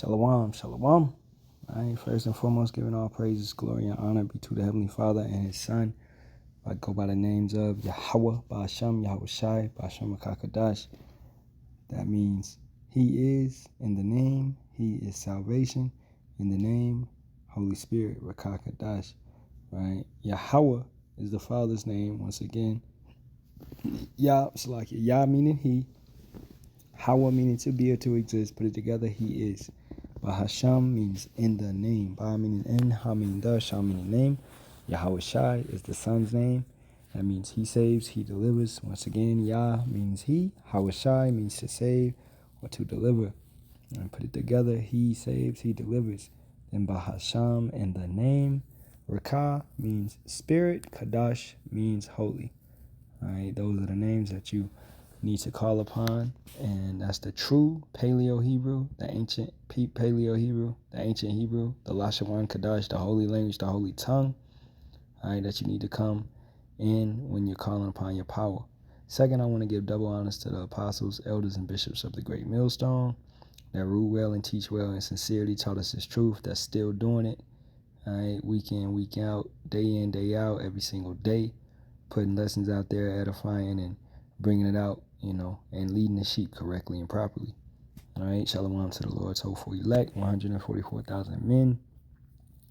Shalawam, shalawam. All right, first and foremost, giving all praises, glory, and honor be to the Heavenly Father and His Son. I go by the names of Yahawah, Bahasham, Yahawashi, Bahasham Kakadash. That means He is in the name, He is salvation in the name, Holy Spirit, Rakakadash. Right? Yahawah is the Father's name, once again. Yah, it's like Yah meaning He, Hawa meaning to be or to exist. Put it together, He is. Bahasham means in the name. Ba meaning in, Ha meaning the, Shah meaning name. Yahawashi is the Son's name. That means He saves, He delivers. Once again, Yah means He. Hawashi means to save or to deliver. And put it together, He saves, He delivers. Then Bahasham in the name. Rakah means spirit. Kadash means holy. All right, those are the names that you need to call upon, and that's the true Paleo-Hebrew, the ancient Paleo-Hebrew, the ancient Hebrew, the Lashawan Kadash, the holy language, the holy tongue, all right, that you need to come in when you're calling upon your power. Second, I want to give double honors to the apostles, elders, and bishops of the great millstone that rule well and teach well and sincerely taught us this truth, that's still doing it, all right, week in, week out, day in, day out, every single day, putting lessons out there, edifying and bringing it out, and leading the sheep correctly and properly. All right, Shalawam to the Lord's hopeful elect, 144,000 men,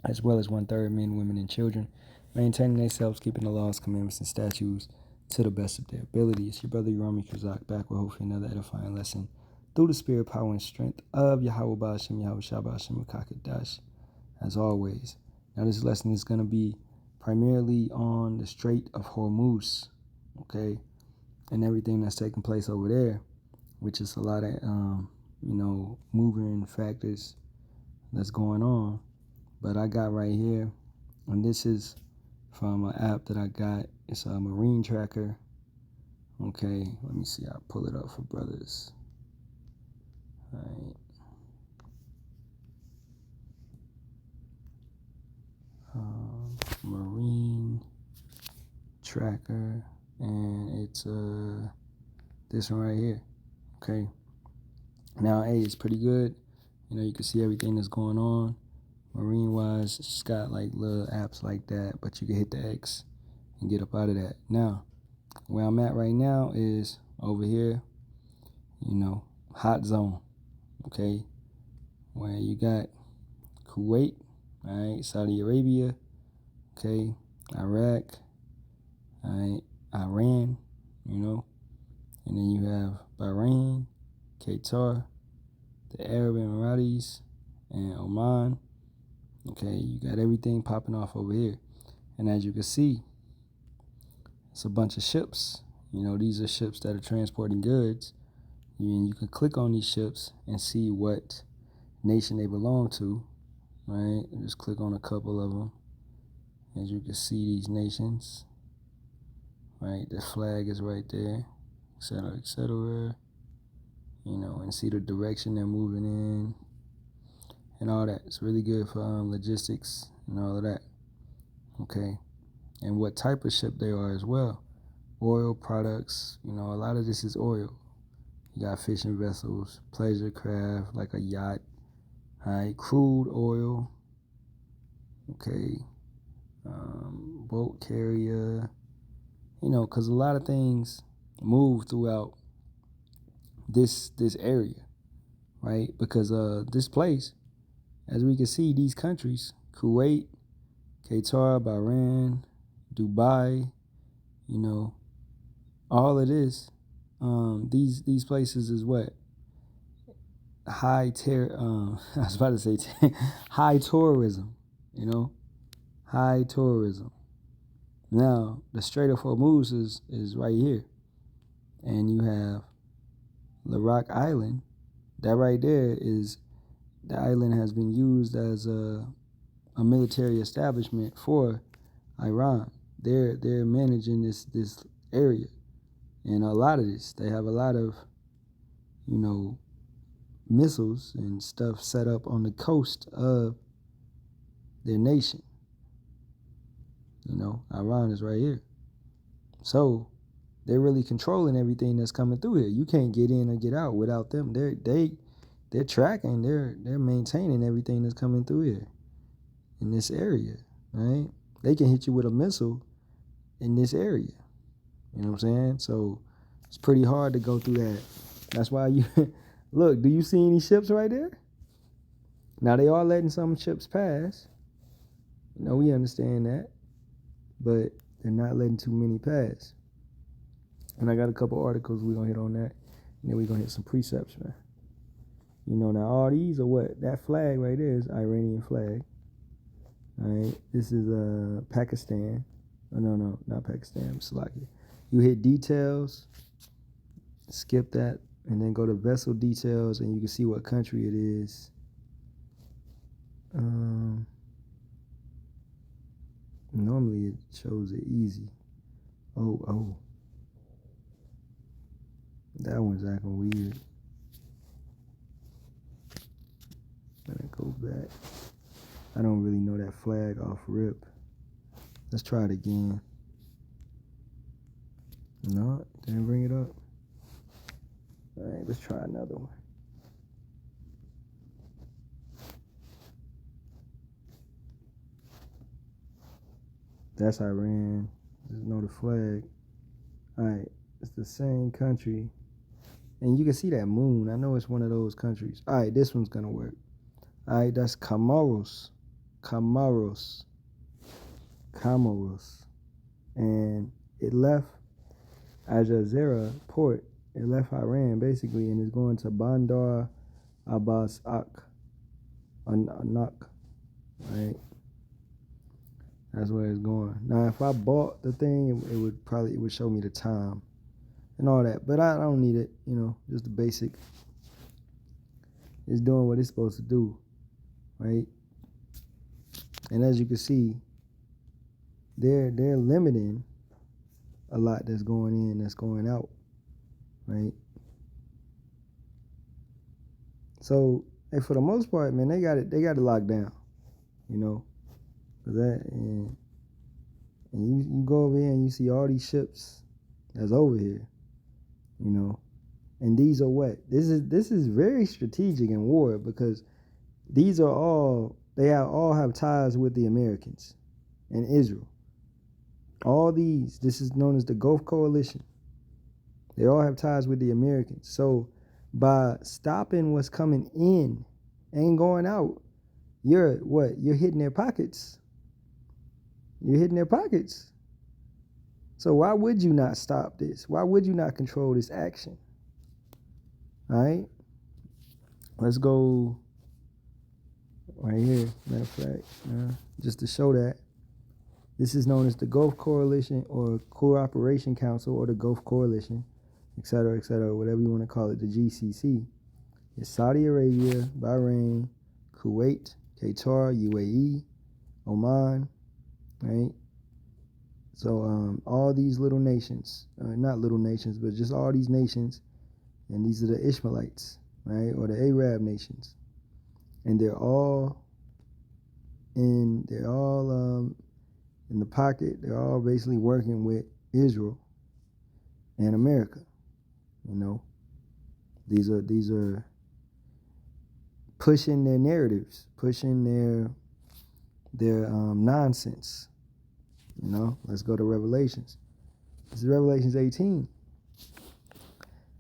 as well as 1/3 men, women, and children, maintaining themselves, keeping the laws, commandments, and statutes to the best of their ability. It's your brother Yerami Kazak back with hopefully another edifying lesson through the spirit, power, and strength of Yahawah Bahasham, Yahawashi Bahasham Kakadash, as always. Now, this lesson is going to be primarily on the Strait of Hormuz, okay, and everything that's taking place over there, which is a lot of, moving factors that's going on. But I got right here, and this is from an app that I got. It's a marine tracker. Okay, let me see. I'll pull it up for brothers. All right. Marine tracker, and it's this one right here. Okay. Now, hey, it's pretty good. You can see everything that's going on. Marine wise, it's just got like little apps like that, but you can hit the X and get up out of that. Now, where I'm at right now is over here, hot zone. Okay. Where you got Kuwait, all right, Saudi Arabia, okay, Iraq, all right, Iran, and then you have Bahrain, Qatar, the Arab Emirates, and Oman. Okay, you got everything popping off over here. And as you can see, it's a bunch of ships. These are ships that are transporting goods. And you can click on these ships and see what nation they belong to, right? Just click on a couple of them. As you can see, these nations, right? The flag is right there, etc., etc. And see the direction they're moving in and all that. It's really good for logistics and all of that. Okay. And what type of ship they are as well. Oil products, a lot of this is oil. You got fishing vessels, pleasure craft, like a yacht, all right, crude oil, okay, boat carrier, because a lot of things move throughout this area, right? Because this place, as we can see, these countries, Kuwait, Qatar, Bahrain, Dubai, all of this, these places is what? I was about to say high tourism, high tourism. Now, the Strait of Hormuz is right here. And you have Barak Island. That right there is, the island has been used as a military establishment for Iran. They're managing this area. And a lot of this, they have a lot of, missiles and stuff set up on the coast of their nation. Iran is right here. So they're really controlling everything that's coming through here. You can't get in or get out without them. They they're tracking, they're maintaining everything that's coming through here in this area, right? They can hit you with a missile in this area. You know what I'm saying? So it's pretty hard to go through that. That's why you look, do you see any ships right there? Now they are letting some ships pass. You know, we understand that. But they're not letting too many pass. And I got a couple articles we're gonna hit on that. And then we're gonna hit some precepts, man. You know, now all these are what? That flag right there is Iranian flag. Alright. This is Pakistan. Oh, no, not Pakistan, Slovakia. You hit details, skip that, and then go to vessel details, and you can see what country it is. Normally it shows it easy. Oh. That one's acting weird. Let it go back. I don't really know that flag off rip. Let's try it again. No, didn't bring it up. Alright, let's try another one. That's Iran. There's no the flag. Alright, it's the same country. And you can see that moon. I know it's one of those countries. Alright, this one's gonna work. Alright, that's Comoros. And it left Al Jazeera port. It left Iran basically and is going to Bandar Abbas Anak. Right? That's where it's going. Now if I bought the thing, it would show me the time and all that. But I don't need it, you know, just the basic. It's doing what it's supposed to do. Right? And as you can see, they're limiting a lot that's going in, that's going out, right? So, for the most part, man, they got it locked down, you know. And you go over here and you see all these ships that's over here, you know. And these are what? This is very strategic in war because these are all have ties with the Americans and Israel. All this is known as the Gulf Coalition. They all have ties with the Americans. So by stopping what's coming in and going out, you're hitting their pockets. You're hitting their pockets. So why would you not stop this? Why would you not control this action? All right? Let's go right here. Matter of fact, just to show that. This is known as the Gulf Coalition or Cooperation Council or the Gulf Coalition, et cetera, whatever you want to call it, the GCC. It's Saudi Arabia, Bahrain, Kuwait, Qatar, UAE, Oman, right? So all these little nations, not little nations, but just all these nations, and these are the Ishmaelites, right, or the Arab nations, and they're all in the pocket. They're all basically working with Israel and America. You know, these are pushing their narratives, pushing their nonsense. You know, let's go to Revelations. This is Revelations 18.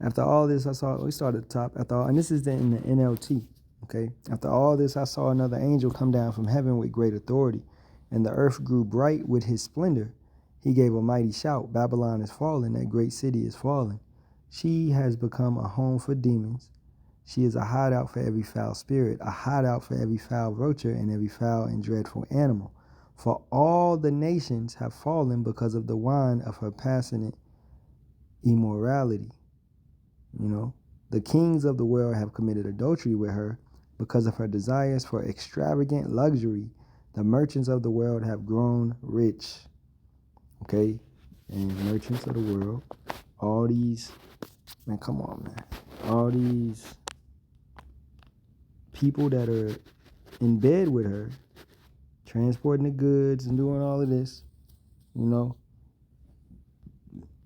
After all this, we start at the top. And this is in the NLT. Okay. After all this, I saw another angel come down from heaven with great authority, and the earth grew bright with his splendor. He gave a mighty shout, Babylon is fallen, that great city is fallen. She has become a home for demons. She is a hideout for every foul spirit, a hideout for every foul vulture and every foul and dreadful animal. For all the nations have fallen because of the wine of her passionate immorality. You know, the kings of the world have committed adultery with her because of her desires for extravagant luxury. The merchants of the world have grown rich. Okay? And merchants of the world, all these, man, come on, man. All these people that are in bed with her, transporting the goods and doing all of this, you know,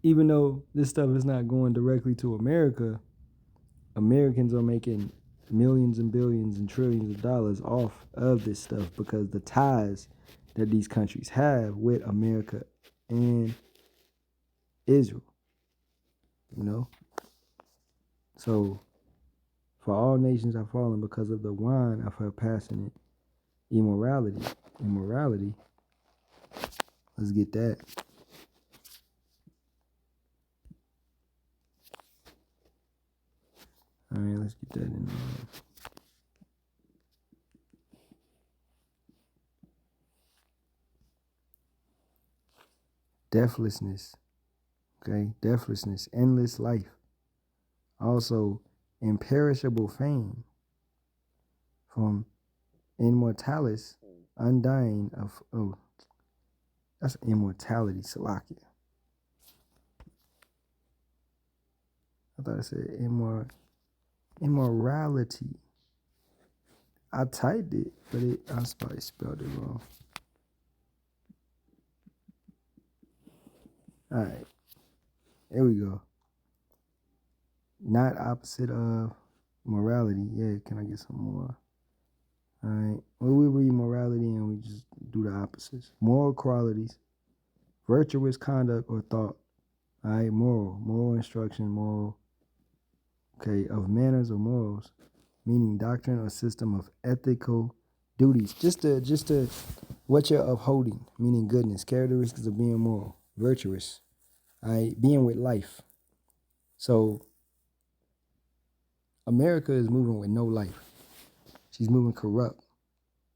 even though this stuff is not going directly to America, Americans are making millions and billions and trillions of dollars off of this stuff because the ties that these countries have with America and Israel, So, for all nations have fallen because of the wine of her passionate immorality. Let's get that. All right, let's get that in there. Deathlessness, okay? Deathlessness, endless life. Also, imperishable fame from immortalis, undying of, that's immortality, Salakia. I thought it said immorality. I typed it, but I probably spelled it wrong. All right, here we go. Not opposite of morality. Yeah, can I get some more? All right, well, we read morality and we just do the opposites. Moral qualities, virtuous conduct or thought. All right, moral instruction, moral. Okay, of manners or morals, meaning doctrine or system of ethical duties. Just to what you're upholding, meaning goodness, characteristics of being moral, virtuous. All right, being with life. So America is moving with no life. She's moving corrupt.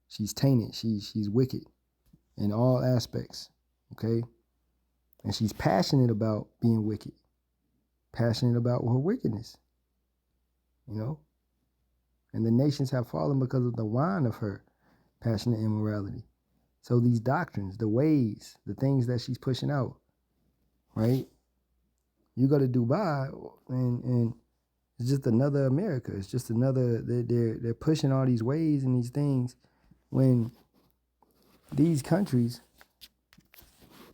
She's tainted. She's wicked in all aspects. Okay? And she's passionate about being wicked. Passionate about her wickedness. And the nations have fallen because of the wine of her passionate immorality. So these doctrines, the ways, the things that she's pushing out, right? You go to Dubai and it's just another America. It's just another, they're pushing all these ways and these things when these countries,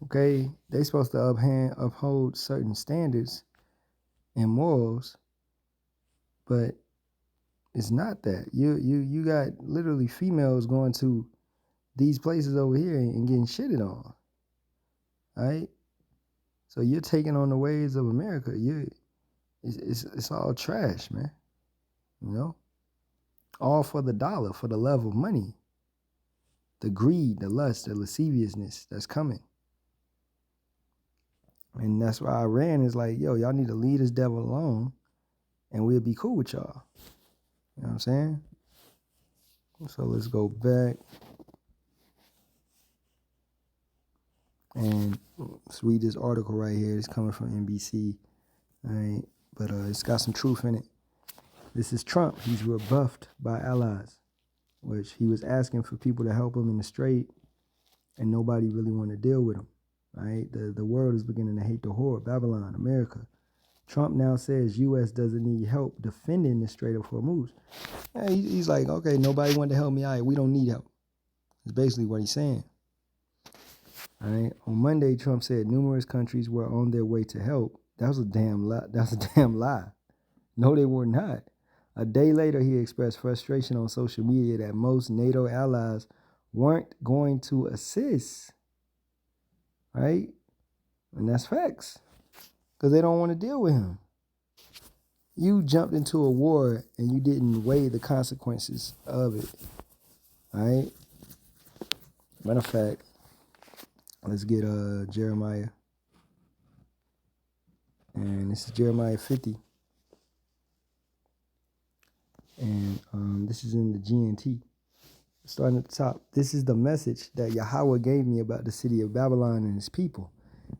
okay, they're supposed to uphold certain standards and morals, but it's not that. You got literally females going to these places over here and getting shitted on, right? So you're taking on the ways of America. It's all trash, man. All for the dollar, for the love of money, the greed, the lust, the lasciviousness that's coming. And that's why Iran is like, yo, y'all need to leave this devil alone and we'll be cool with y'all. You know what I'm saying? So let's go back and let's read this article right here. It's coming from NBC. All right, but it's got some truth in it. This is Trump. He's rebuffed by allies, which he was asking for people to help him in the Strait, and nobody really wanted to deal with him. Right? The world is beginning to hate the whore, Babylon, America. Trump now says U.S. doesn't need help defending the Strait of Hormuz. Yeah, he's like, okay, nobody wanted to help me. All right, we don't need help. That's basically what he's saying. All right. On Monday, Trump said numerous countries were on their way to help. That was a damn lie. That's a damn lie. No, they were not. A day later, he expressed frustration on social media that most NATO allies weren't going to assist. Right? And that's facts. Because they don't want to deal with him. You jumped into a war and you didn't weigh the consequences of it. All right? Matter of fact, let's get Jeremiah. And this is Jeremiah 50. And this is in the GNT. Starting at the top. This is the message that Yahawah gave me about the city of Babylon and its people.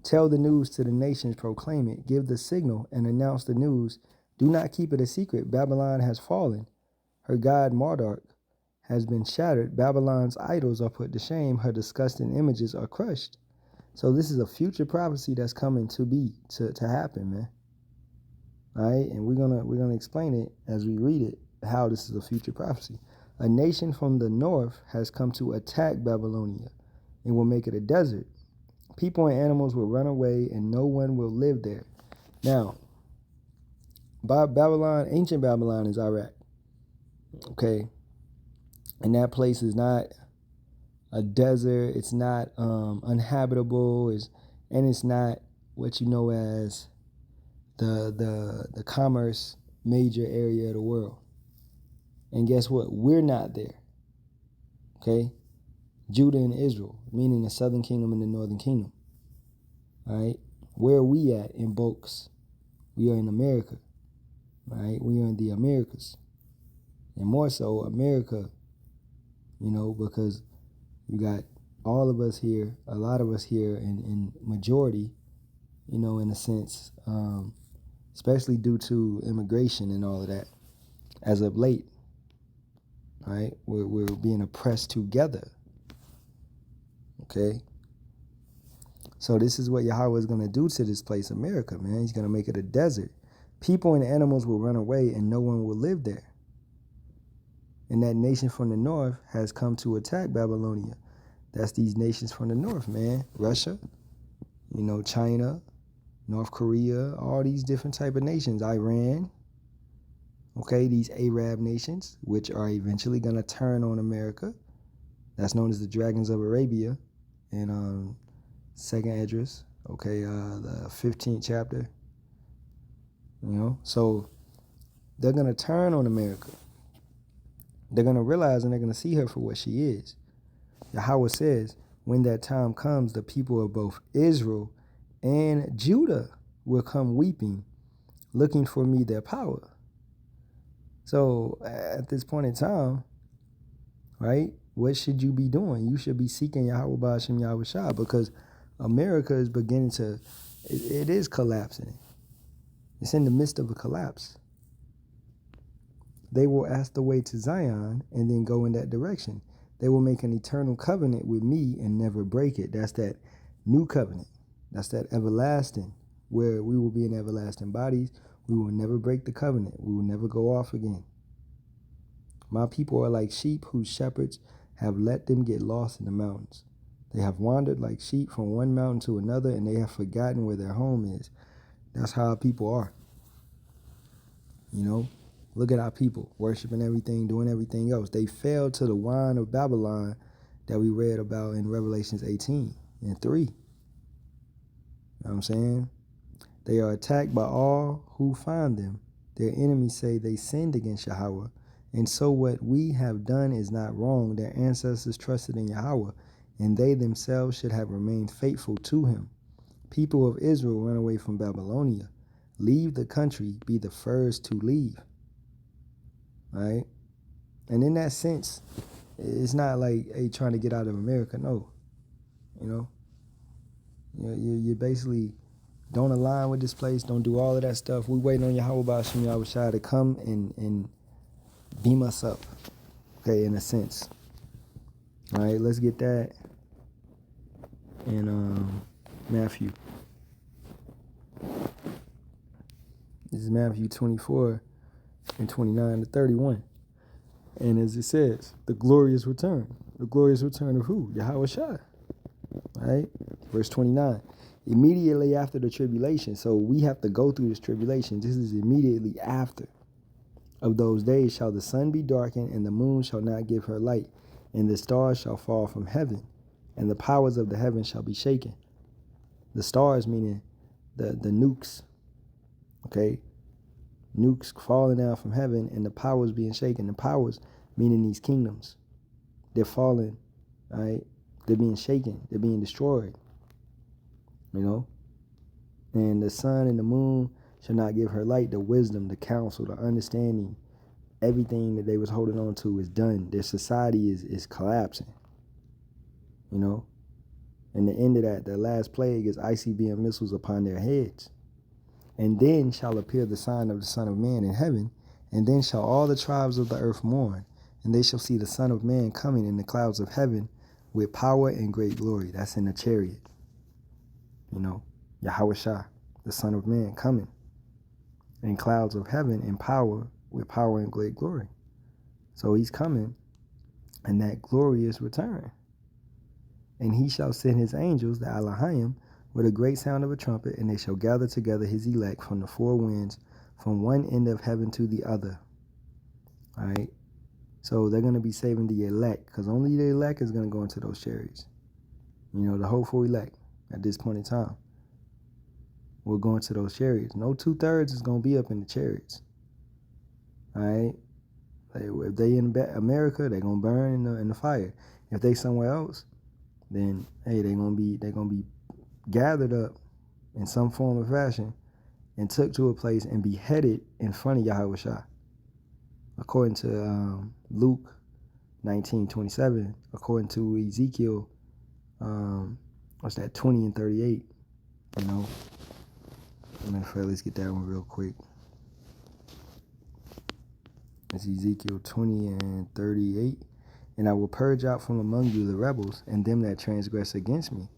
Tell the news to the nations, proclaim it, give the signal, and announce the news. Do not keep it a secret. Babylon has fallen. Her god Marduk has been shattered. Babylon's idols are put to shame. Her disgusting images are crushed. So this is a future prophecy that's coming to happen, man. All right, and we're gonna explain it as we read it, how this is a future prophecy. A nation from the north has come to attack Babylonia and will make it a desert. People and animals will run away and no one will live there. Now, Babylon, ancient Babylon is Iraq. Okay. And that place is not a desert. It's not unhabitable. And it's not what you know as the commerce major area of the world. And guess what? We're not there. Okay? Judah and Israel, meaning the southern kingdom and the northern kingdom. All right? Where are we at in Boaks? We are in America. Right? We are in the Americas. And more so, America, because you got all of us here, a lot of us here in majority, in a sense, especially due to immigration and all of that, as of late, right? We're being oppressed together, okay? So this is what Yahawah is going to do to this place, America, man. He's going to make it a desert. People and animals will run away and no one will live there. And that nation from the north has come to attack Babylonia. That's these nations from the north, man. Russia, China, North Korea, all these different type of nations. Iran, okay, these Arab nations, which are eventually going to turn on America. That's known as the Dragons of Arabia in Second Esdras, okay, the 15th chapter. So they're going to turn on America. They're going to realize and they're going to see her for what she is. Yahawah says, when that time comes, the people of both Israel and Judah will come weeping, looking for me their power. So at this point in time, right, what should you be doing? You should be seeking Yahawah Bahasham Yahawashi, because America is beginning to, it is collapsing. It's in the midst of a collapse. They will ask the way to Zion and then go in that direction. They will make an eternal covenant with me and never break it. That's that new covenant. That's that everlasting, where we will be in everlasting bodies. We will never break the covenant. We will never go off again. My people are like sheep whose shepherds have let them get lost in the mountains. They have wandered like sheep from one mountain to another, and they have forgotten where their home is. That's how our people are. Look at our people, worshiping everything, doing everything else. They fell to the wine of Babylon that we read about in Revelations 18 and 3. You know what I'm saying? They are attacked by all who find them. Their enemies say they sinned against Yahawah. And so what we have done is not wrong. Their ancestors trusted in Yahawah, and they themselves should have remained faithful to him. People of Israel run away from Babylonia. Leave the country, be the first to leave. Right? And in that sense, it's not like, hey, trying to get out of America. No. You basically don't align with this place. Don't do all of that stuff. We waiting on Yahawah Bahasham Yahawashi to come and beam us up. Okay, in a sense. All right, let's get that in Matthew. This is Matthew 24 and 29 to 31. And as it says, the glorious return. The glorious return of who? Yahawashi. Right? Verse 29. Immediately after the tribulation. So we have to go through this tribulation. This is immediately after. Of those days shall the sun be darkened, and the moon shall not give her light, and the stars shall fall from heaven, and the powers of the heavens shall be shaken. The stars meaning the nukes. Okay? Nukes falling down from heaven and the powers being shaken. The powers meaning these kingdoms. They're falling, right? They're being shaken. They're being destroyed. And the sun and the moon shall not give her light. The wisdom, the counsel, the understanding, everything that they was holding on to is done. Their society is collapsing. And the end of that, the last plague is ICBM missiles upon their heads. And then shall appear the sign of the Son of Man in heaven, and then shall all the tribes of the earth mourn, and they shall see the Son of Man coming in the clouds of heaven with power and great glory. That's in the chariot. Yahawashi, the Son of Man, coming in clouds of heaven in power, with power and great glory. So he's coming in that glorious return. And he shall send his angels, the Halalyam, with a great sound of a trumpet, and they shall gather together his elect from the four winds, from one end of heaven to the other. All right? So they're going to be saving the elect, because only the elect is going to go into those chariots. The hopeful elect at this point in time will go into those chariots. No 2/3 is going to be up in the chariots. All right? If they in America, they're going to burn in the fire. If they somewhere else, then, hey, they're going to be gathered up in some form or fashion and took to a place and beheaded in front of Yahawashi. According to Luke 19:27, according to Ezekiel, what's that, 20 and 38, let's get that one real quick. It's Ezekiel 20 and 38. And I will purge out from among you the rebels and them that transgress against me.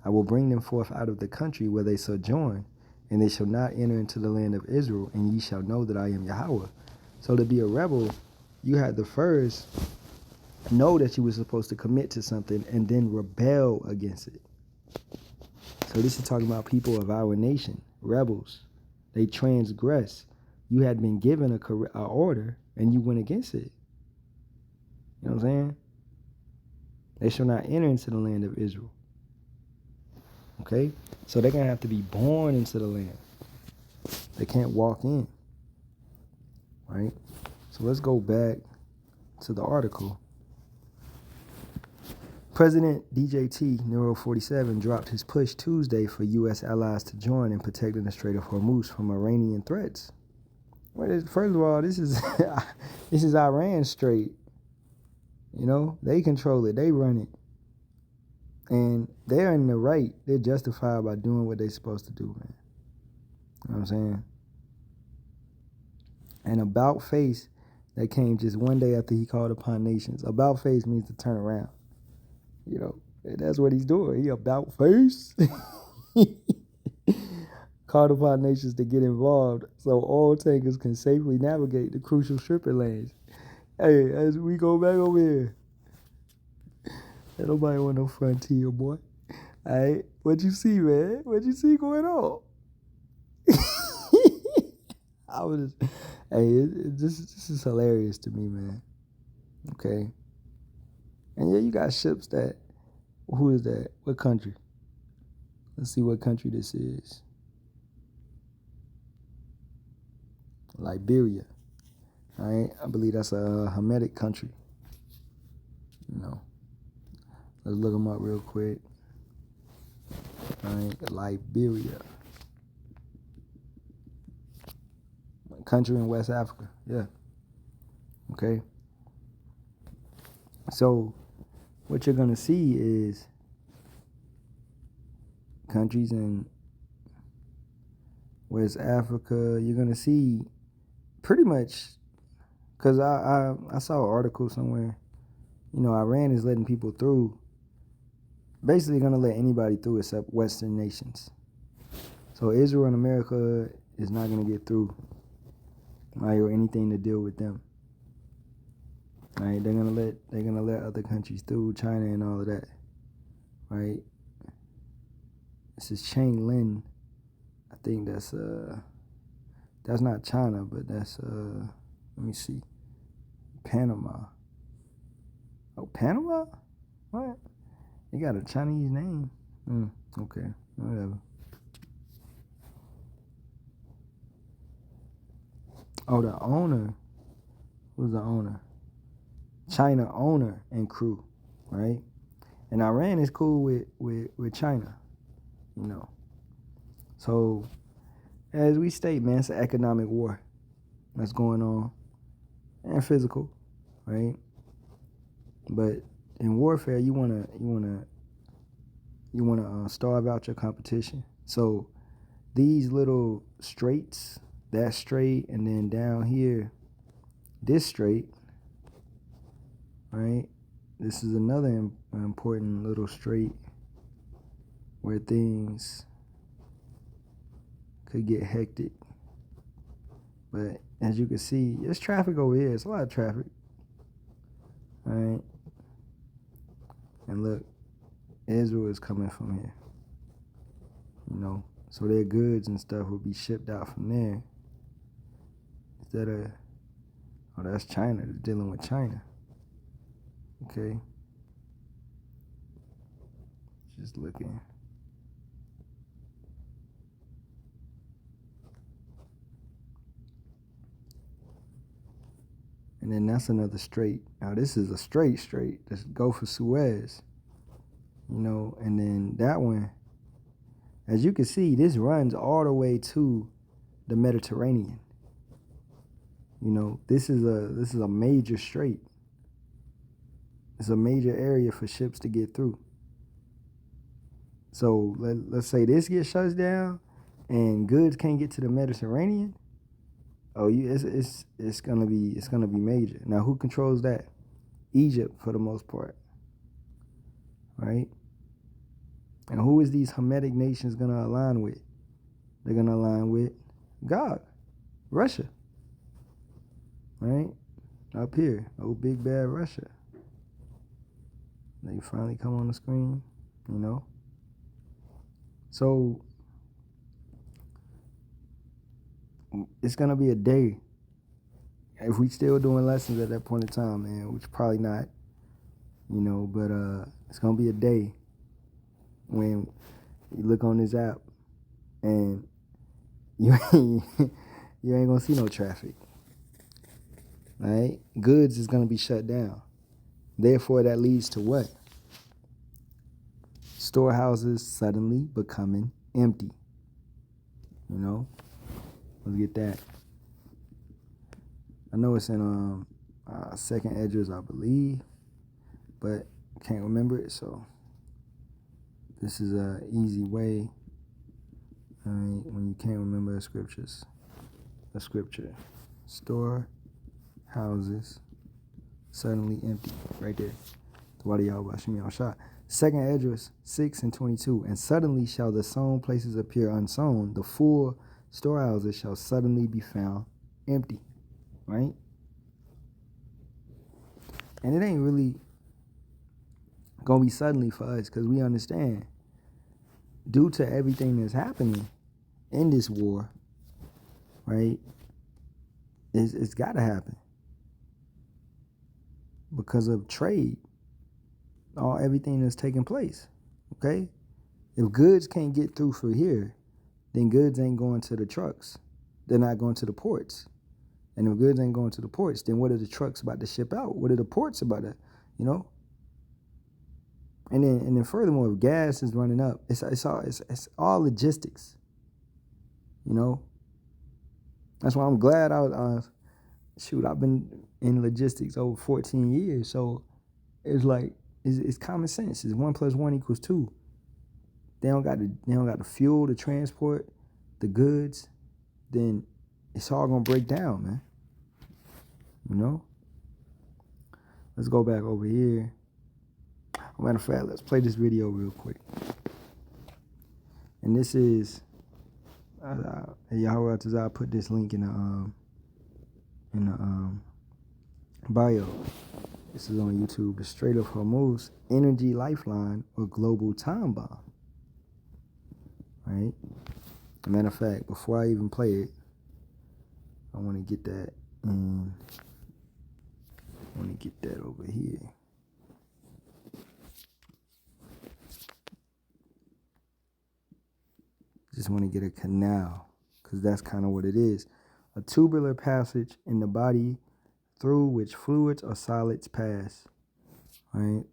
I will bring them forth out of the country where they sojourn, and they shall not enter into the land of Israel, and ye shall know that I am Yahawah. So to be a rebel, you had to first know that you were supposed to commit to something and then rebel against it. So this is talking about people of our nation, rebels. They transgress. You had been given a order, and you went against it. You know what I'm saying? They shall not enter into the land of Israel. Okay? So they're going to have to be born into the land. They can't walk in. Right? So let's go back to the article. President DJT Nero 47 dropped his push Tuesday for U.S. allies to join in protecting the Strait of Hormuz from Iranian threats. First of all, this is Iran's strait. They control it. They run it. And they're in the right. They're justified by doing what they're supposed to do, man. You know what I'm saying? And about face that came just one day after he called upon nations. About face means to turn around. That's what he's doing. He about face. Called upon nations to get involved so all tankers can safely navigate the crucial shipping lanes. Hey, as we go back over here. Ain't nobody want no frontier, boy. Alright, what you see, man? What you see going on? This is hilarious to me, man. Okay. And yeah, you got ships that, who is that? What country? Let's see what country this is. Liberia. All right, I believe that's a Hamitic country. Let's look them up real quick. All right, Liberia. Country in West Africa. Yeah. Okay. So what you're going to see is countries in West Africa. You're going to see pretty much, because I saw an article somewhere, Iran is letting people through, basically going to let anybody through except Western nations. So Israel and America is not going to get through, right, or anything to deal with them. Right, they're gonna let other countries through, China and all of that. Right. This is Chang Lin. I think that's not China, but that's let me see. Panama. Oh, Panama? What? They got a Chinese name. Okay, whatever. Oh, the owner. Who's the owner? China owner and crew, right? And Iran is cool with China, So, as we state, man, it's an economic war that's going on, and physical, right? But in warfare, you wanna starve out your competition. So, these little straits, that strait, and then down here, this strait. Right, this is another important little strait where things could get hectic. But as you can see, there's traffic over here. It's a lot of traffic. All right, and look, Israel is coming from here. So their goods and stuff will be shipped out from there. Instead of, that's China. They're dealing with China. Okay. Just looking. And then that's another strait. Now this is a strait. This Gulf of Suez. You know, and then that one, as you can see, this runs all the way to the Mediterranean. You know, this is a major strait. It's a major area for ships to get through. So let's say this gets shut down, and goods can't get to the Mediterranean. Oh, it's gonna be major. Now, who controls that? Egypt, for the most part, right? And who is these Hamitic nations gonna align with? They're gonna align with God, Russia, right? Up here, oh big bad Russia. They finally come on the screen, you know. So it's gonna be a day. If we still doing lessons at that point in time, man, which probably not, you know, but it's gonna be a day when you look on this app and you ain't gonna see no traffic. Right? Goods is gonna be shut down. Therefore, that leads to what? Storehouses suddenly becoming empty. You know? Let's get that. I know it's in Second Edges, I believe, but can't remember it, so this is a easy way. Right, when you can't remember the scriptures. A scripture. Store houses suddenly empty. Right there. The water Yahawashi. Second Esdras 6:22. And suddenly shall the sown places appear unsown. The full storehouses shall suddenly be found empty. Right? And it ain't really gonna be suddenly for us, because we understand, due to everything that's happening in this war, right, it's got to happen because of trade, everything that's taking place. Okay, if goods can't get through for here, then goods ain't going to the trucks. They're not going to the ports. And if goods ain't going to the ports, then what are the trucks about to ship out? What are the ports about to, you know? And then furthermore, if gas is running up, it's all logistics. You know? That's why I'm glad I've been in logistics over 14 years. So it's like it's common sense. It's 1 + 1 = 2. They don't got the fuel to transport the goods, then it's all gonna break down, man. You know? Let's go back over here. Matter of fact, let's play this video real quick. And this is Yahawah. I put this link in the bio. This is on YouTube. The Strait of Hormuz, energy lifeline or global time bomb. Right? Matter of fact, before I even play it, I want to get that and I want to get that over here. Just want to get a canal, because that's kind of what it is. A tubular passage in the body through which fluids or solids pass. Right?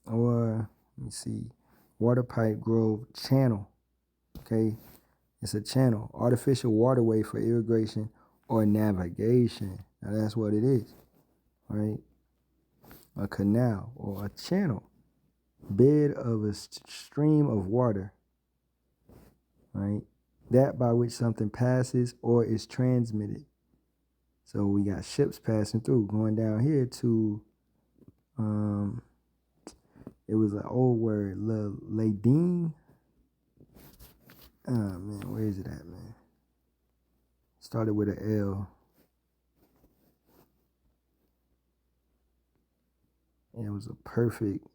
Or, let me see, water pipe grove channel. Okay? It's a channel, artificial waterway for irrigation or navigation. Now that's what it is. Right? A canal or a channel, bed of a stream of water. Right? That by which something passes or is transmitted. So we got ships passing through, going down here to, it was an old word, Ladine. Oh man, where is it at, man? Started with an L. And it was a perfect,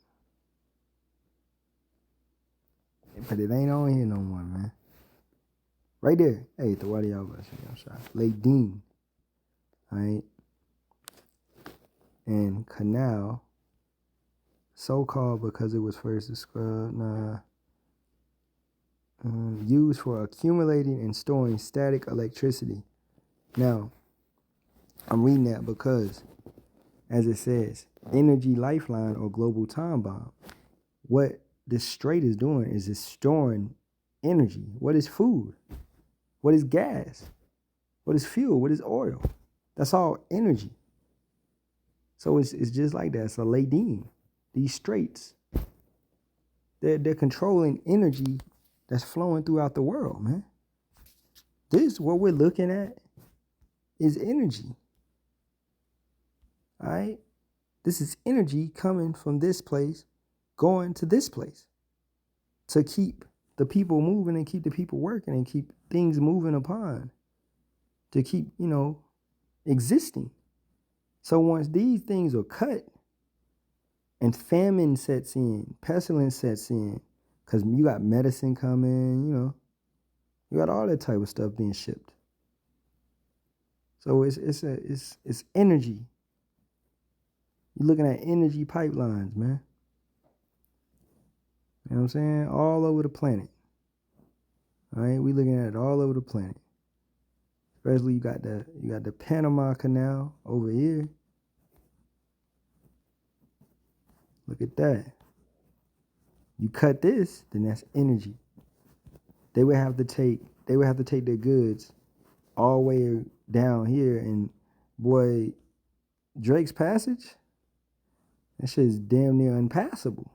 but it ain't on here no more, man. Right there. Hey, the water Yahawashi. Ladine. Right? And canal So-called because it was first described, used for accumulating and storing static electricity. Now, I'm reading that because, as it says, energy lifeline or global time bomb. What this Strait is doing is it's storing energy. What is food? What is gas? What is fuel? What is oil? That's all energy. So it's just like that. It's a ladine. These straits, they're controlling energy that's flowing throughout the world, man. This, what we're looking at, is energy. All right? This is energy coming from this place, going to this place, to keep the people moving and keep the people working and keep things moving upon, to keep, existing. So once these things are cut and famine sets in, pestilence sets in, because you got medicine coming, you got all that type of stuff being shipped. So it's energy. You're looking at energy pipelines, man. You know what I'm saying? All over the planet. All right, we looking at it all over the planet. Especially you got the Panama Canal over here. Look at that. You cut this, then that's energy. They would have to take their goods all the way down here, and boy, Drake's Passage, that shit is damn near unpassable.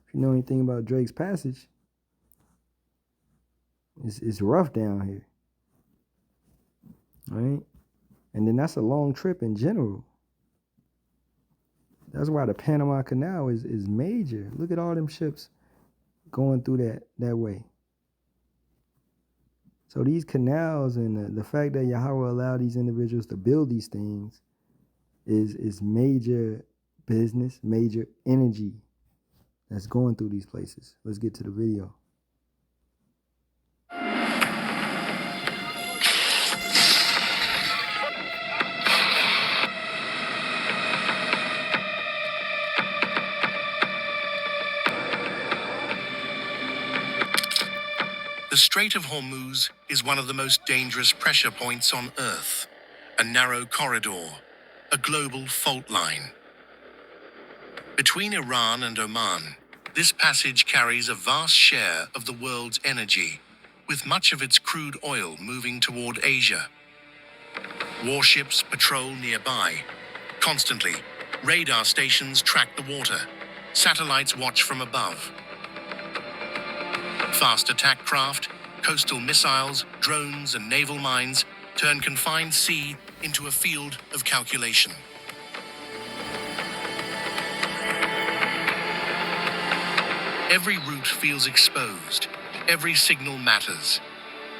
If you know anything about Drake's Passage, it's rough down here. Right? And then that's a long trip in general. That's why the Panama Canal is major. Look at all them ships going through that way. So these canals and the fact that Yahawah allowed these individuals to build these things is major business, major energy that's going through these places. Let's get to the video. The Strait of Hormuz is one of the most dangerous pressure points on Earth, a narrow corridor, a global fault line. Between Iran and Oman, this passage carries a vast share of the world's energy, with much of its crude oil moving toward Asia. Warships patrol nearby. Constantly, radar stations track the water. Satellites watch from above. Fast attack craft, coastal missiles, drones, and naval mines turn confined sea into a field of calculation. Every route feels exposed, every signal matters,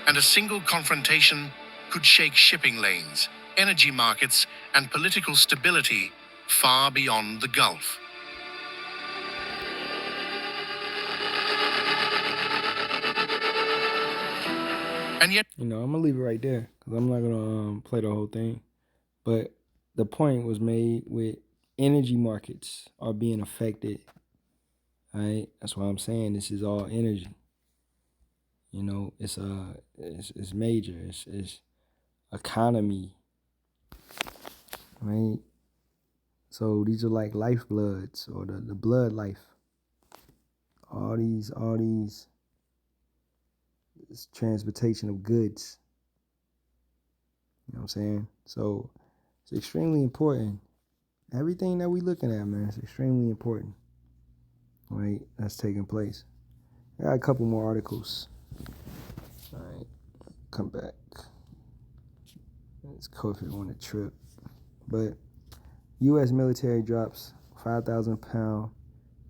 and a single confrontation could shake shipping lanes, energy markets, and political stability far beyond the Gulf. And yet, I'm gonna leave it right there because I'm not gonna play the whole thing. But the point was made with energy markets are being affected. All right, that's why I'm saying this is all energy. It's major. It's economy, right? So these are like lifebloods or the blood life. All these this transportation of goods. You know what I'm saying? So it's extremely important. Everything that we looking at, man, it's extremely important. Right? That's taking place. I got a couple more articles. All right. Come back. It's COVID on a trip. But U.S. military drops 5,000-pound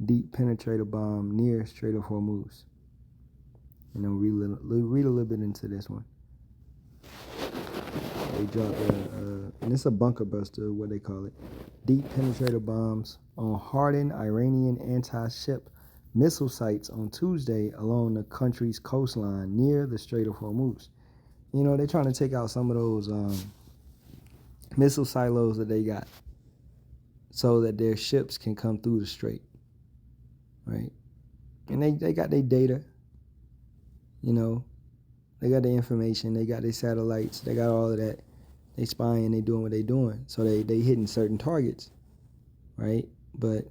deep penetrator bomb near Strait of Hormuz. Read a little bit into this one. They dropped, and it's a bunker buster, what they call it. Deep penetrator bombs on hardened Iranian anti-ship missile sites on Tuesday along the country's coastline near the Strait of Hormuz. They're trying to take out some of those missile silos that they got. so that their ships can come through the strait, right? And they got their data, you know, they got their information, they got their satellites, they got all of that. They spying, they doing what they doing. So they hitting certain targets, right? But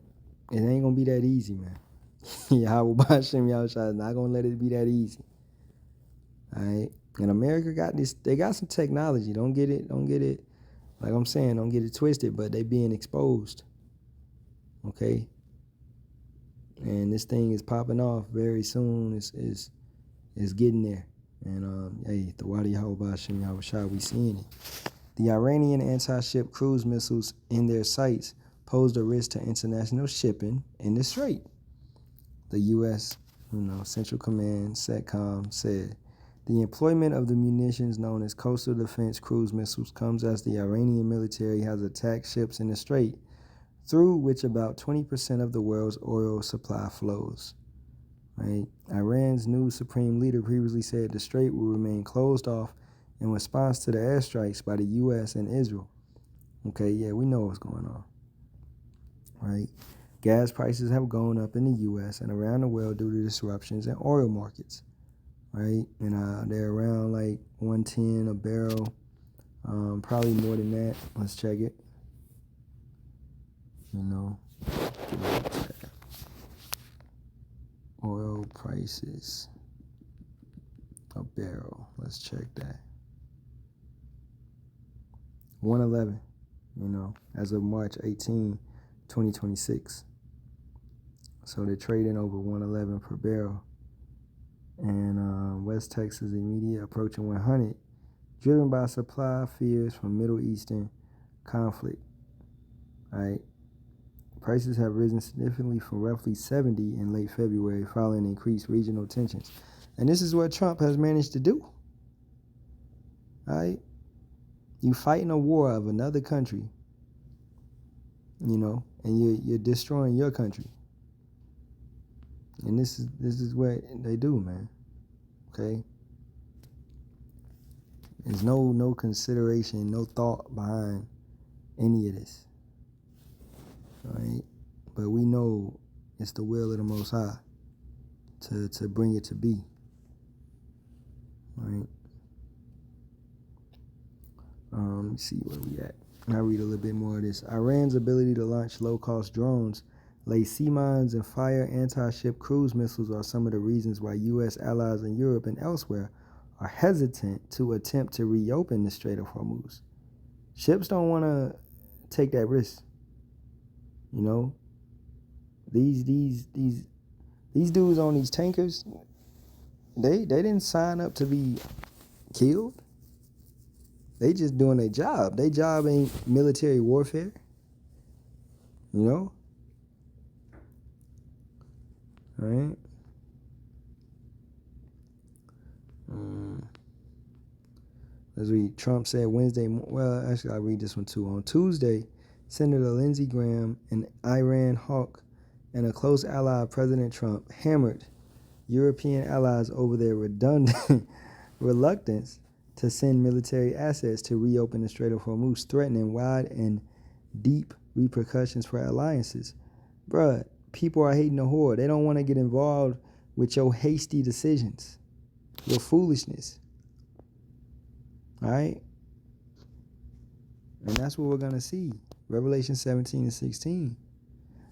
it ain't gonna be that easy, man. Yahawah Bahasham Yahawashi is not gonna let it be that easy. Alright? And America got this, they got some technology. Don't get it, like I'm saying, don't get it twisted, but they being exposed. Okay? And this thing is popping off very soon. It's getting there. And hey, the Wadi Yahawah Bahasham Yahawashi, we seeing it. The Iranian anti-ship cruise missiles in their sights posed a risk to international shipping in the Strait. The U.S. Central Command, CENTCOM, said the employment of the munitions known as coastal defense cruise missiles comes as the Iranian military has attacked ships in the Strait, through which about 20% of the world's oil supply flows. Right? Iran's new supreme leader previously said the Strait will remain closed off in response to the airstrikes by the U.S. and Israel. Okay, yeah, we know what's going on. Right? Gas prices have gone up in the U.S. and around the world due to disruptions in oil markets. Right? And they're around like 110 a barrel, probably more than that. Let's check it. Oil prices a barrel. Let's check that. 111, as of March 18, 2026. So they're trading over 111 per barrel. And West Texas immediate approaching 100, driven by supply fears from Middle Eastern conflict. All right. Prices have risen significantly from roughly 70 in late February following increased regional tensions. And this is what Trump has managed to do. All right. You fighting a war of another country, and you're destroying your country. And this is what they do, man. Okay? There's no consideration, no thought behind any of this. All right? But we know it's the will of the Most High to bring it to be. All right? Let me see where we at. I'll read a little bit more of this. Iran's ability to launch low-cost drones, lay sea mines, and fire anti-ship cruise missiles are some of the reasons why U.S. allies in Europe and elsewhere are hesitant to attempt to reopen the Strait of Hormuz. Ships don't want to take that risk. These dudes on these tankers, they didn't sign up to be killed. They just doing their job. Their job ain't military warfare. All right. Let's read. Trump said Wednesday. Well, actually, I'll read this one too. On Tuesday, Senator Lindsey Graham, an Iran hawk and a close ally of President Trump, hammered European allies over their redundant reluctance to send military assets to reopen the Strait of Hormuz, threatening wide and deep repercussions for alliances. Bruh, people are hating the whore. They don't want to get involved with your hasty decisions, your foolishness. All right? And that's what we're going to see. Revelation 17 and 16.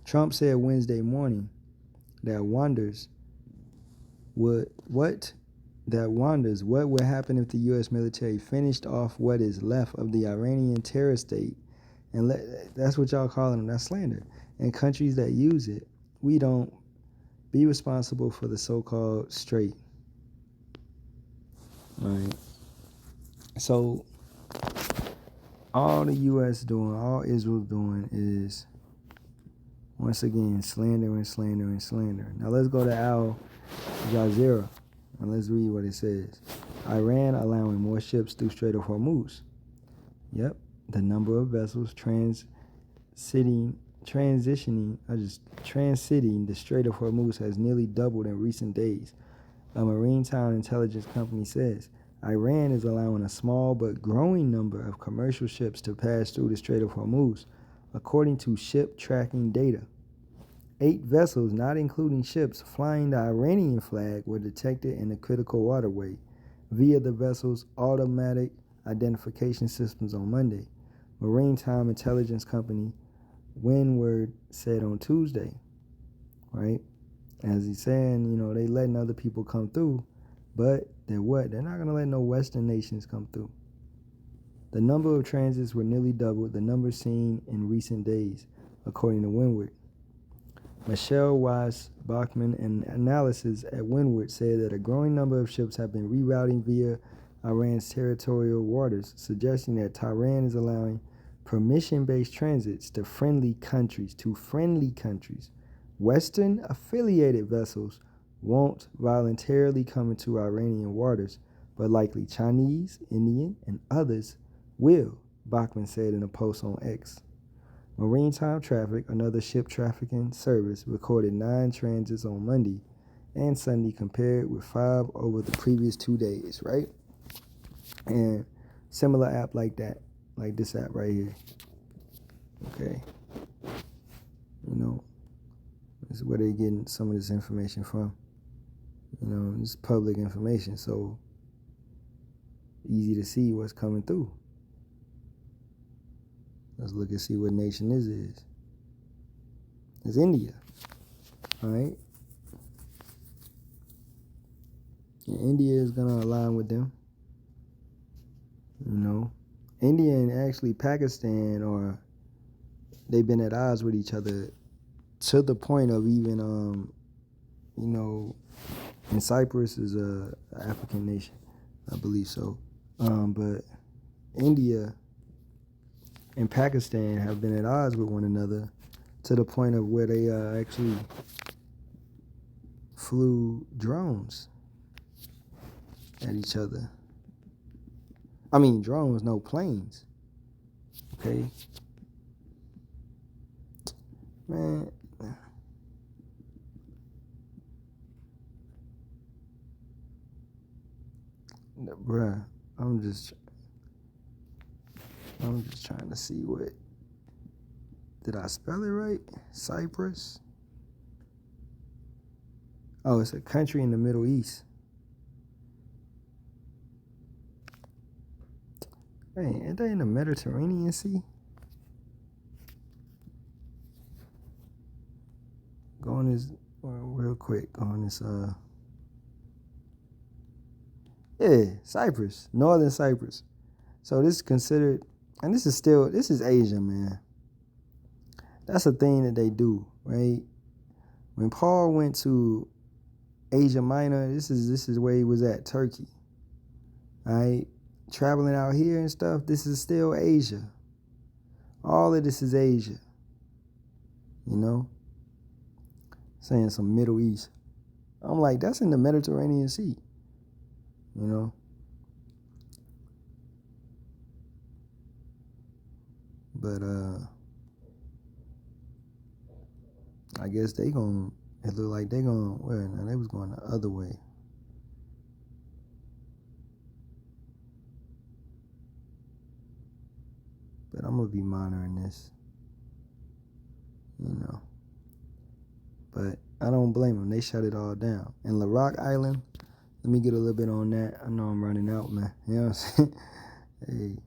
Trump said Wednesday morning that what would happen if the U.S. military finished off what is left of the Iranian terror state, and that's what y'all calling them, that's slander, and countries that use it. We don't be responsible for the so-called Strait. All right. So all the U.S. doing, all Israel's doing is, once again, slandering. Now let's go to Al Jazeera and let's read what it says. Iran allowing more ships through Strait of Hormuz. Yep, the number of vessels transiting the Strait of Hormuz has nearly doubled in recent days. A maritime intelligence company says Iran is allowing a small but growing number of commercial ships to pass through the Strait of Hormuz, according to ship tracking data. 8 vessels, not including ships flying the Iranian flag, were detected in the critical waterway via the vessel's automatic identification systems on Monday, Maritime intelligence company Windward said on Tuesday, right? As he's saying, they letting other people come through, but they're what? They're not going to let no Western nations come through. The number of transits were nearly double the number seen in recent days, according to Windward. Michelle Weiss Bachman, an analysis at Windward, said that a growing number of ships have been rerouting via Iran's territorial waters, suggesting that Tehran is allowing permission-based transits to friendly countries. Western affiliated vessels won't voluntarily come into Iranian waters, but likely Chinese, Indian, and others will, Bachman said in a post on X. Maritime Traffic, another ship trafficking service, recorded 9 transits on Monday and Sunday compared with 5 over the previous 2 days, right? And similar app like that, like this app right here. Okay. This is where they're getting some of this information from. It's public information, so easy to see what's coming through. Let's look and see what nation this is. It's India. All right. And India is going to align with them. India and actually Pakistan they've been at odds with each other to the point of even, and Cyprus is a African nation, I believe so. But India and Pakistan have been at odds with one another to the point of where they actually flew drones at each other. I mean, drones, no planes. Okay? Man. Bruh, I'm just trying to see what. Did I spell it right? Cyprus? Oh, it's a country in the Middle East. Hey, ain't they in the Mediterranean Sea? Go on this real quick. Go on this yeah, Cyprus, northern Cyprus. So this is considered, and this is Asia, man. That's a thing that they do, right? When Paul went to Asia Minor, this is where he was at, Turkey. All right? Traveling out here and stuff, this is still Asia. All of this is Asia. Saying some Middle East. I'm like, that's in the Mediterranean Sea. But I guess it looked like they now they was going the other way. But I'm going to be monitoring this, But I don't blame them. They shut it all down. And Barak Island, let me get a little bit on that. I know I'm running out, man. You know what I'm saying? Hey.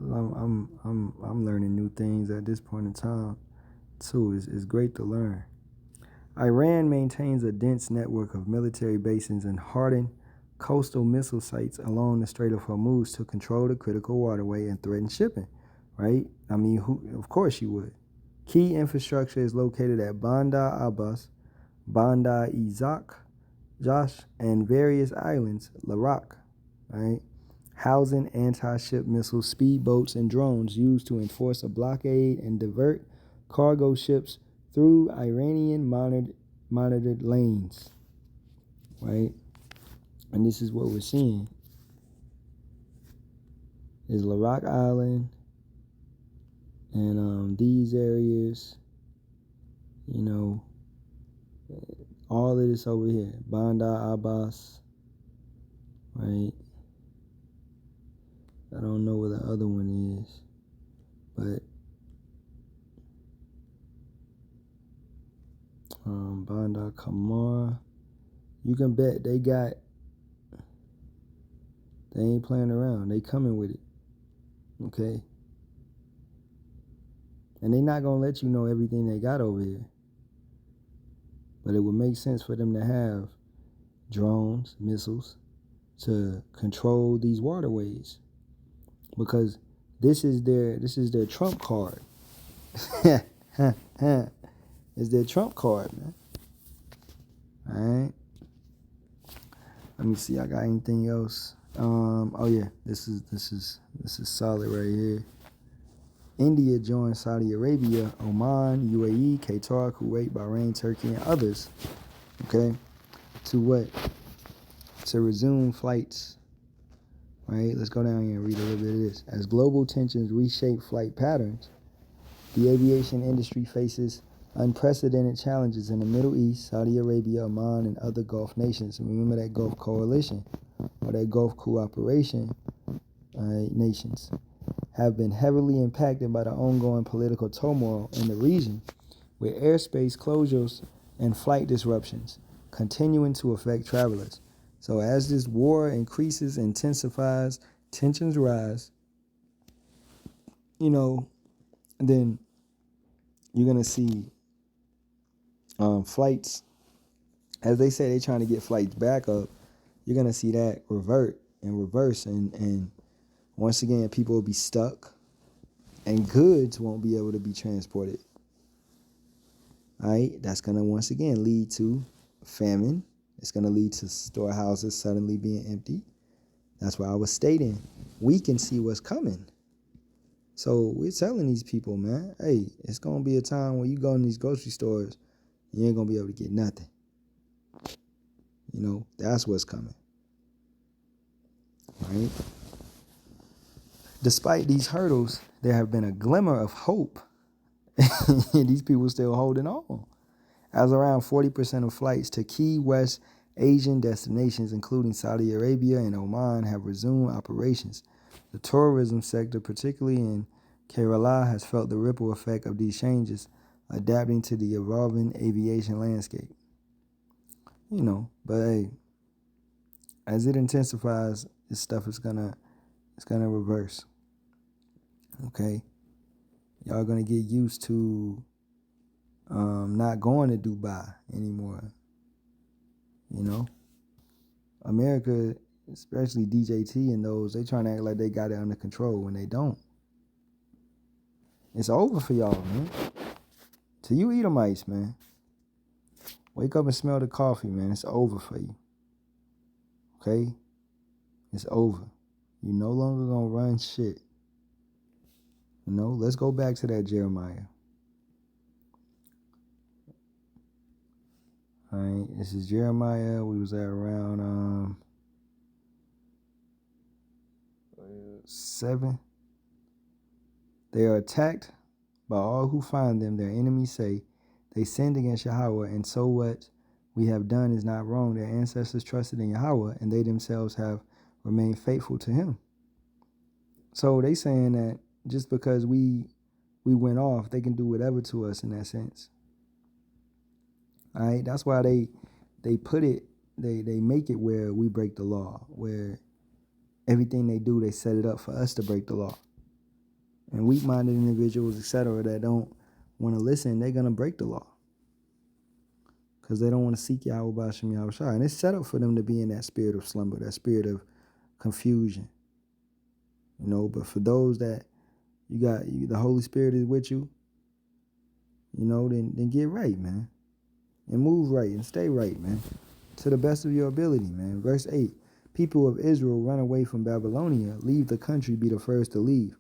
I'm learning new things at this point in time, too. It's great to learn. Iran maintains a dense network of military bases and hardened coastal missile sites along the Strait of Hormuz to control the critical waterway and threaten shipping, right? I mean, of course you would. Key infrastructure is located at Bandar Abbas, Bandar Izak, Josh, and various islands, Barak, right? Housing anti-ship missiles, speedboats, and drones used to enforce a blockade and divert cargo ships through Iranian monitored lanes, right? And this is what we're seeing. Is Barak Island and these areas, all of this over here, Bandar Abbas, right? I don't know where the other one is. But Bandar Kamar, you can bet they ain't playing around. They coming with it. Okay? And they not going to let you know everything they got over here. But it would make sense for them to have drones, missiles, to control these waterways. Because this is their trump card. It's their trump card, man. Alright. Let me see, I got anything else? Oh yeah, this is solid right here. India joined Saudi Arabia, Oman, UAE, Qatar, Kuwait, Bahrain, Turkey, and others. Okay, to what? To resume flights. Right. Let's go down here and read a little bit of this. As global tensions reshape flight patterns, the aviation industry faces unprecedented challenges in the Middle East, Saudi Arabia, Oman, and other Gulf nations. And remember that Gulf Coalition or that Gulf Cooperation nations have been heavily impacted by the ongoing political turmoil in the region, with airspace closures and flight disruptions continuing to affect travelers. So as this war increases, intensifies, tensions rise, then you're going to see flights, as they say, they're trying to get flights back up. You're going to see that revert and reverse. And once again, people will be stuck and goods won't be able to be transported. All right. That's going to once again lead to famine. It's going to lead to storehouses suddenly being empty. That's why I was stating we can see what's coming. So we're telling these people, man, hey, it's going to be a time when you go in these grocery stores, you ain't going to be able to get nothing. That's what's coming. Right? Despite these hurdles, there have been a glimmer of hope. These people still holding on. As around 40% of flights to key West Asian destinations, including Saudi Arabia and Oman, have resumed operations. The tourism sector, particularly in Kerala, has felt the ripple effect of these changes, adapting to the evolving aviation landscape. But hey, as it intensifies, this stuff is gonna reverse. Okay, y'all gonna get used to not going to Dubai anymore. America, especially DJT and those, they trying to act like they got it under control when they don't. It's over for y'all, man. To you Edomites, man. Wake up and smell the coffee, man. It's over for you. Okay? It's over. You no longer gonna run shit. Let's go back to that Jeremiah. Alright, this is Jeremiah. We was at around 7. They are attacked by all who find them. Their enemies say they sinned against Yahawah, and so what we have done is not wrong. Their ancestors trusted in Yahawah, and they themselves have remained faithful to him. So they saying that just because we went off, they can do whatever to us in that sense. All right, that's why they put it, they make it where we break the law, where everything they do, they set it up for us to break the law. And weak-minded individuals, etc., that don't want to listen, they're going to break the law. Because they don't want to seek Yahawah, Bahasham, Yahawashi. And it's set up for them to be in that spirit of slumber, that spirit of confusion. But for those that the Holy Spirit is with you, then get right, man. And move right and stay right, man. To the best of your ability, man. Verse 8, people of Israel run away from Babylonia, leave the country, be the first to leave.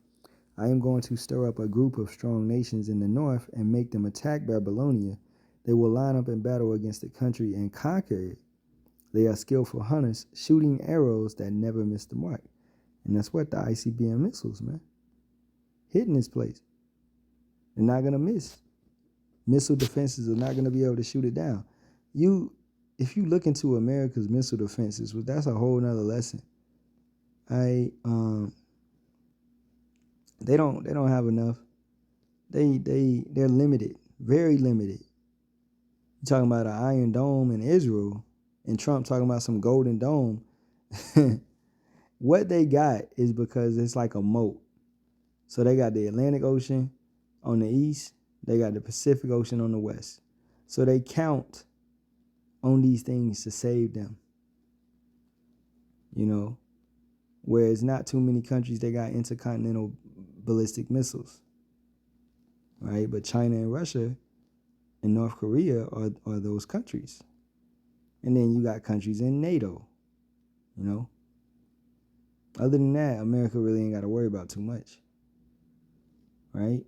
I am going to stir up a group of strong nations in the north and make them attack Babylonia. They will line up in battle against the country and conquer it. They are skillful hunters, shooting arrows that never miss the mark. And that's what the ICBM missiles, man. Hitting this place. They're not going to miss. Missile defenses are not going to be able to shoot it down. If you look into America's missile defenses, well, that's a whole nother lesson. They don't have enough. they're limited, very limited. You talking about an Iron Dome in Israel, and Trump talking about some Golden Dome. What they got is because it's like a moat. So they got the Atlantic Ocean on the east, they got the Pacific Ocean on the west. So they count on these things to save them. You know, whereas not too many countries, they got intercontinental ballistic missiles, right? But China and Russia and North Korea are those countries. And then you got countries in NATO, you know. Other than that, America really ain't got to worry about too much, right?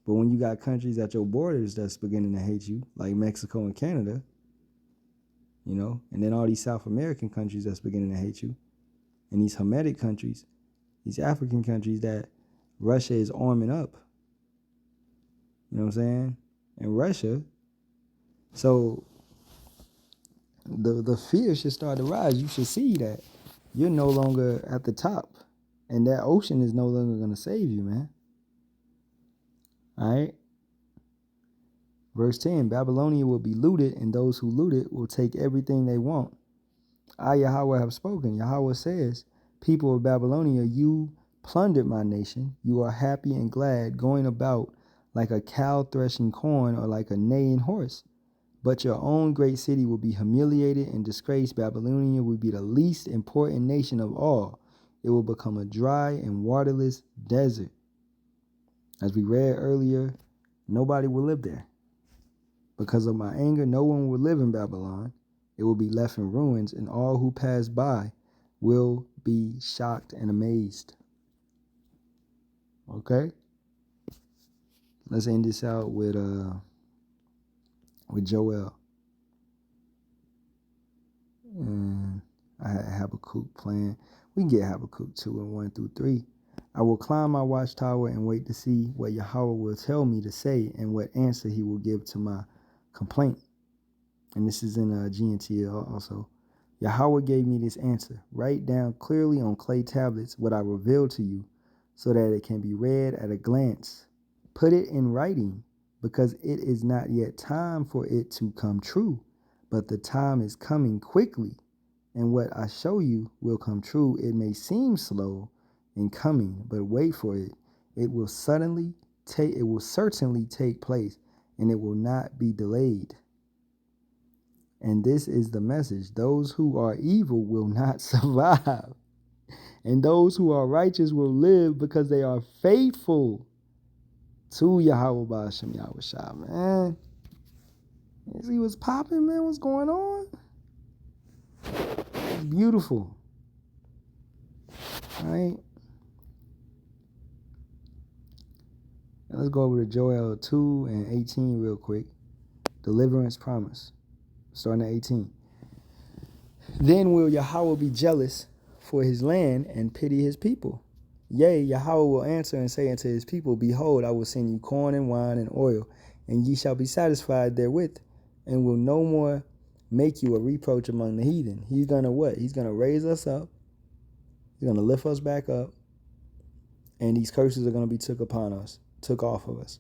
But when you got countries at your borders that's beginning to hate you, like Mexico and Canada, you know, and then all these South American countries that's beginning to hate you, and these Hamitic countries, these African countries that Russia is arming up. You know what I'm saying? And Russia. So the fear should start to rise. You should see that you're no longer at the top. And that ocean is no longer going to save you, man. All right? Verse 10, Babylonia will be looted, and those who loot it will take everything they want. I, Yahawah, have spoken. Yahawah says, people of Babylonia, you plundered my nation. You are happy and glad, going about like a cow threshing corn or like a neighing horse. But your own great city will be humiliated and disgraced. Babylonia will be the least important nation of all. It will become a dry and waterless desert. As we read earlier, nobody will live there. Because of my anger, no one will live in Babylon. It will be left in ruins, and all who pass by will be shocked and amazed. Okay? Let's end this out with Joel. And I had Habakkuk playing. We can get Habakkuk 2 and 1 through 3. I will climb my watchtower and wait to see what Yahawah will tell me to say and what answer he will give to my complaint. And this is in GNT also. Yahawah gave me this answer. Write down clearly on clay tablets what I revealed to you, so that it can be read at a glance. Put it in writing, because it is not yet time for it to come true, but the time is coming quickly, and what I show you will come true. It may seem slow in coming, but wait for it. It will certainly take place, and it will not be delayed. And this is the message. Those who are evil will not survive. And those who are righteous will live because they are faithful to Yahawah Bahasham Yahawashi, man. You see what's popping, man? What's going on? It's beautiful. All right? Now let's go over to Joel 2 and 18 real quick. Deliverance promise. Starting at 18. Then will Yahawah be jealous for his land and pity his people. Yea, Yahawah will answer and say unto his people, behold, I will send you corn and wine and oil, and ye shall be satisfied therewith, and will no more make you a reproach among the heathen. He's going to what? He's going to raise us up. He's going to lift us back up, and these curses are going to be took off of us.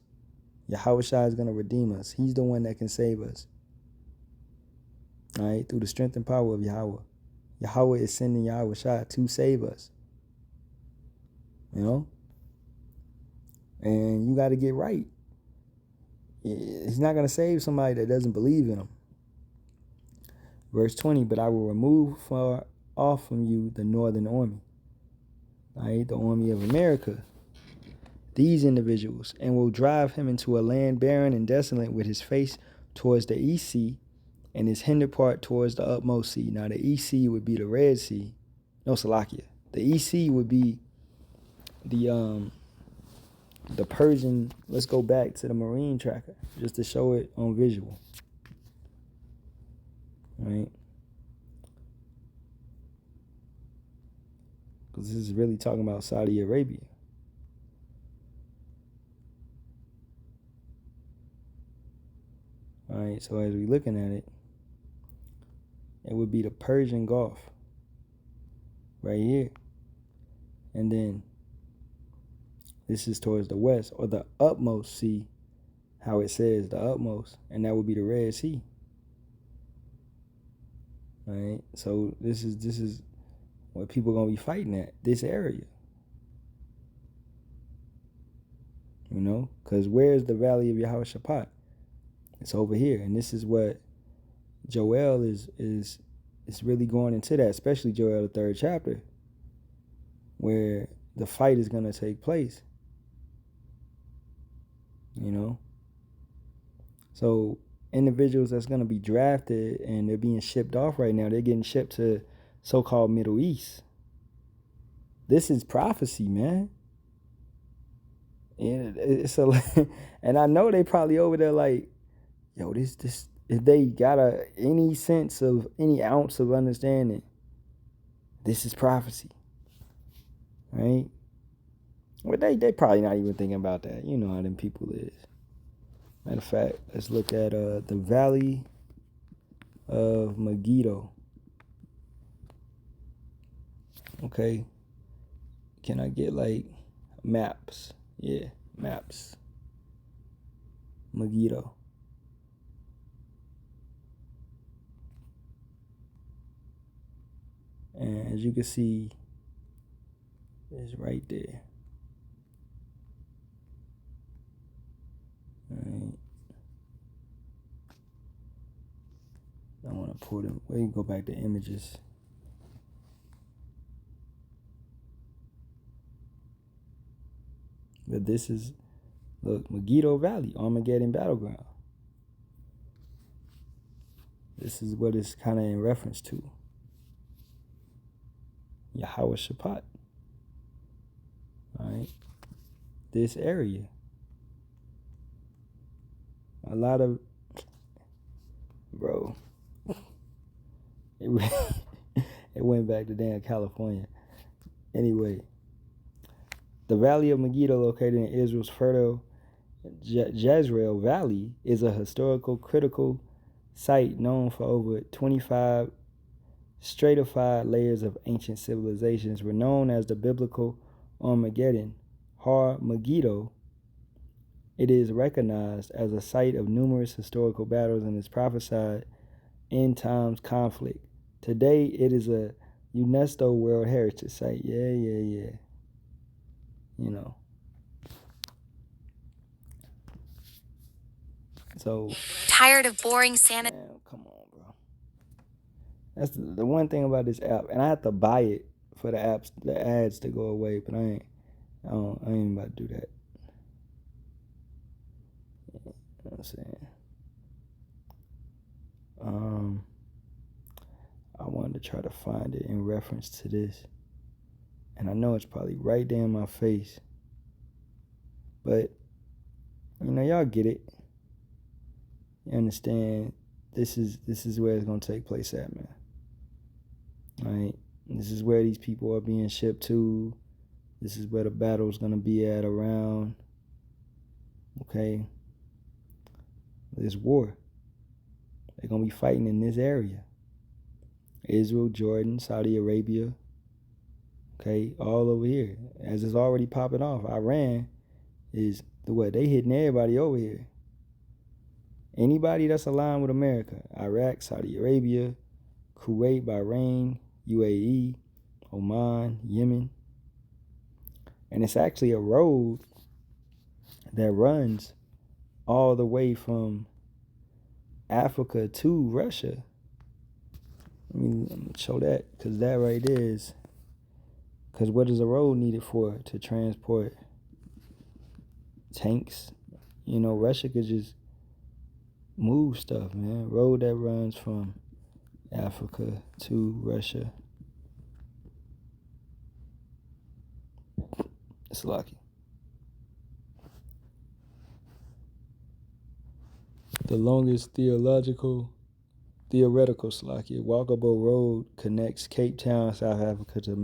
Yahawashi is going to redeem us. He's the one that can save us. All right, through the strength and power of Yahawah. Yahawah is sending Yahawashi to save us. You know? And you got to get right. He's not going to save somebody that doesn't believe in him. Verse 20, but I will remove far off from you the northern army. All right, the army of America. These individuals, and will drive him into a land barren and desolate, with his face towards the east sea and his hinder part towards the utmost sea. Now the east sea would be the Red Sea. No, Salakia. The east sea would be the Persian. Let's go back to the marine tracker just to show it on visual. All right? Because this is really talking about Saudi Arabia. All right, so as we're looking at it, it would be the Persian Gulf right here. And then This is towards the west, or the utmost sea, how it says the utmost, and that would be the Red Sea. Right? So this is what people are gonna be fighting at, this area. You know, because where's the valley of Yahawashi? It's over here, and this is what Joel is really going into that, especially Joel the 3rd chapter, where the fight is gonna take place. You know, so individuals that's gonna be drafted and they're being shipped off right now, they're getting shipped to so-called Middle East. This is prophecy, man. And it's a, and I know they probably over there like, yo, this if they got any sense of any ounce of understanding, this is prophecy, right? Well, they probably not even thinking about that. You know how them people is. Matter of fact, let's look at the Valley of Megiddo. Okay, can I get like maps? Yeah, maps. Megiddo. And as you can see, it's right there. All right. I want to pull them. We can go back to images. But this is, look, Megiddo Valley, Armageddon Battleground. This is what it's kind of in reference to. Yahawashi. All right. This area. A lot of, bro, it went back to damn California. Anyway, the Valley of Megiddo, located in Israel's fertile Jezreel Valley, is a historical critical site known for over 25 stratified layers of ancient civilizations, were known as the biblical Armageddon, Har Megiddo. It is recognized as a site of numerous historical battles and is prophesied end times conflict. Today, it is a UNESCO World Heritage Site. Yeah. You know. So. Tired of boring sanity? Come on, bro. That's the one thing about this app, and I have to buy it for the ads to go away. But I ain't about to do that. You know what I'm saying? I wanted to try to find it in reference to this, and I know it's probably right there in my face, but you know, y'all get it. You understand? This is where it's gonna take place at, man. All right, this is where these people are being shipped to. This is where the battle's gonna be at around. Okay, this war. They're gonna be fighting in this area. Israel, Jordan, Saudi Arabia. Okay, all over here. As it's already popping off. Iran is they hitting everybody over here. Anybody that's aligned with America. Iraq, Saudi Arabia, Kuwait, Bahrain, UAE, Oman, Yemen. And it's actually a road that runs all the way from Africa to Russia. I'm gonna show that, because that right there is, because what is a road needed for? To transport tanks. You know, Russia could just move stuff, man. Road that runs from Africa to Russia. It's lucky. The longest theoretical walkable road connects Cape Town, South Africa to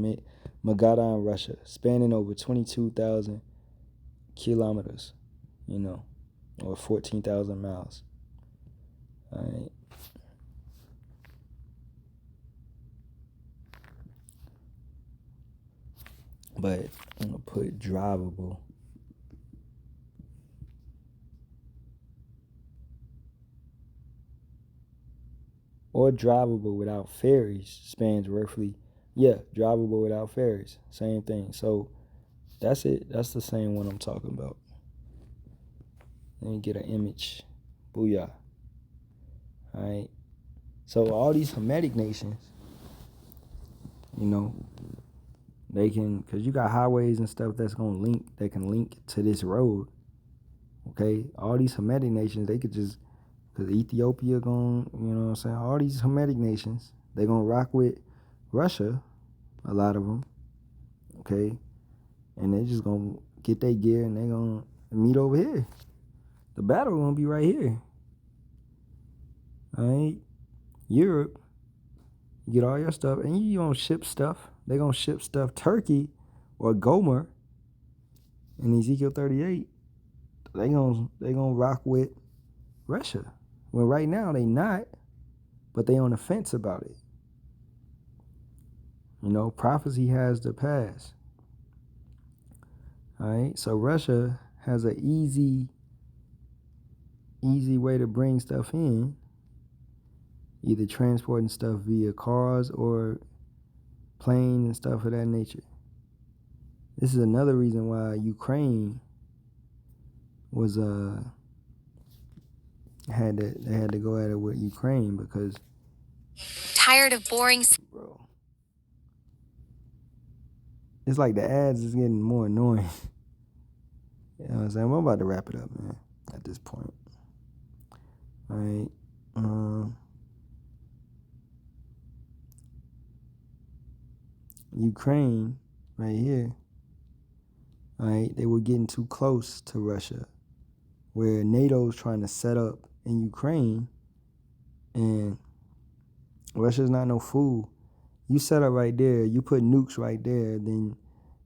Magadan, Russia, spanning over 22,000 kilometers, you know, or 14,000 miles. All right. But I'm going to put drivable. or drivable without ferries spans roughly. Yeah, drivable without ferries. Same thing. So that's it. That's the same one I'm talking about. Let me get an image. Booyah. Alright. So all these Hamitic nations, you know, they can, because you got highways and stuff that's going to link, they can link to this road. Okay? All these Hamitic nations, they could just, because Ethiopia going, you know what I'm saying? All these Hamitic nations, they going to rock with Russia, a lot of them. Okay? And they just going to get their gear and they going to meet over here. The battle going to be right here. Alright? Europe, you get all your stuff, and you don't ship stuff. They gonna ship stuff. Turkey or Gomer in Ezekiel 38, they gonna rock with Russia. Well, right now they not, but they on the fence about it. You know, prophecy has to pass. All right, so Russia has an easy way to bring stuff in, either transporting stuff via cars or planes and stuff of that nature. This is another reason why Ukraine was they had to go at it with Ukraine, because Tired of boring. Bro, it's like the ads is getting more annoying. You know what I'm saying? I'm about to wrap it up, man, at this point. All right. Ukraine, right here. All right, they were getting too close to Russia, where NATO's trying to set up in Ukraine, and Russia's not no fool. You set up right there, you put nukes right there, then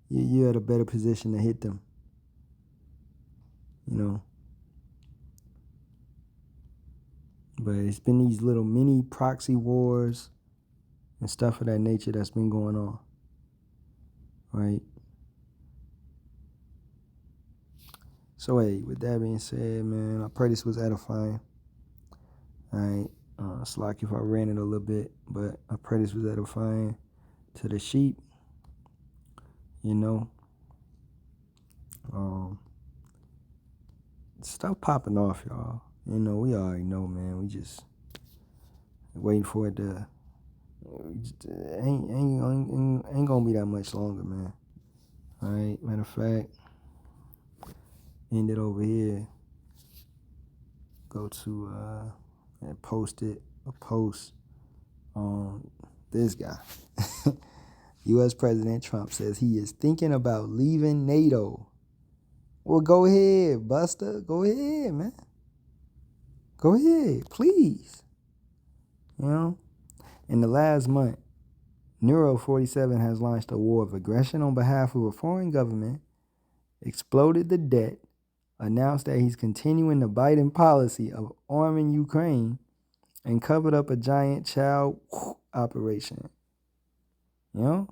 you're at a better position to hit them. You know. But it's been these little mini proxy wars and stuff of that nature that's been going on. Right? So, hey, with that being said, man, I pray this was edifying. All right. It's like if I ran it a little bit, but I pray this was edifying to the sheep. You know. Stuff popping off, y'all. You know, we already know, man. We just waiting for it to. Ain't gonna be that much longer, man. All right. Matter of fact, end it over here. Go to and post a post on this guy. U.S. President Trump says he is thinking about leaving NATO. Well, go ahead, Buster. Go ahead, man. Go ahead, please. You know, in the last month, Neuro 47 has launched a war of aggression on behalf of a foreign government, exploded the debt, announced that he's continuing the Biden policy of arming Ukraine, and covered up a giant child operation. You know?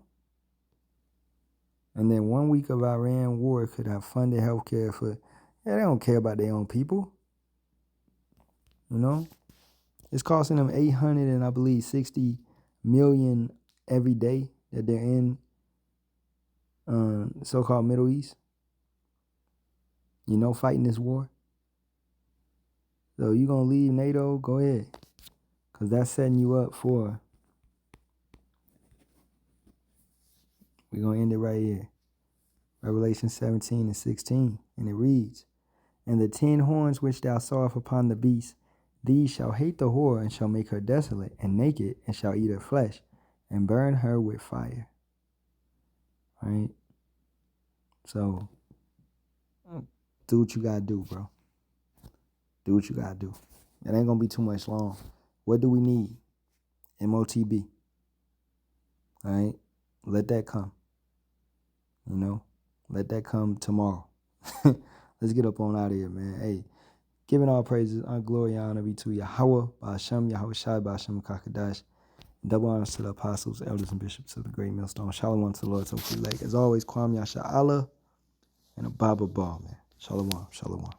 And then 1 week of Iran war could have funded healthcare for, they don't care about their own people. You know? It's costing them 800 and I believe 60 million every day that they're in so-called Middle East. You know, fighting this war. So you gonna leave NATO? Go ahead. Because that's setting you up for, we're going to end it right here. Revelation 17 and 16. And it reads, and the 10 horns which thou sawest upon the beast, these shall hate the whore, and shall make her desolate, and naked, and shall eat her flesh, and burn her with fire. Right? So, do what you got to do, bro. Do what you got to do. It ain't going to be too much long. What do we need? MOTB. All right? Let that come. You know? Let that come tomorrow. Let's get up on out of here, man. Hey, giving all praises, honor, glory, and honor be to Yahawah, Bahasham, Yahawashi, Bahasham, Kakadash. Double honors to the apostles, elders, and bishops of the great millstone. Shalawam to the Lord, so free lake. As always, Kwam Yasharahla and a Baba Ball, man. Shalawam, Shalawam.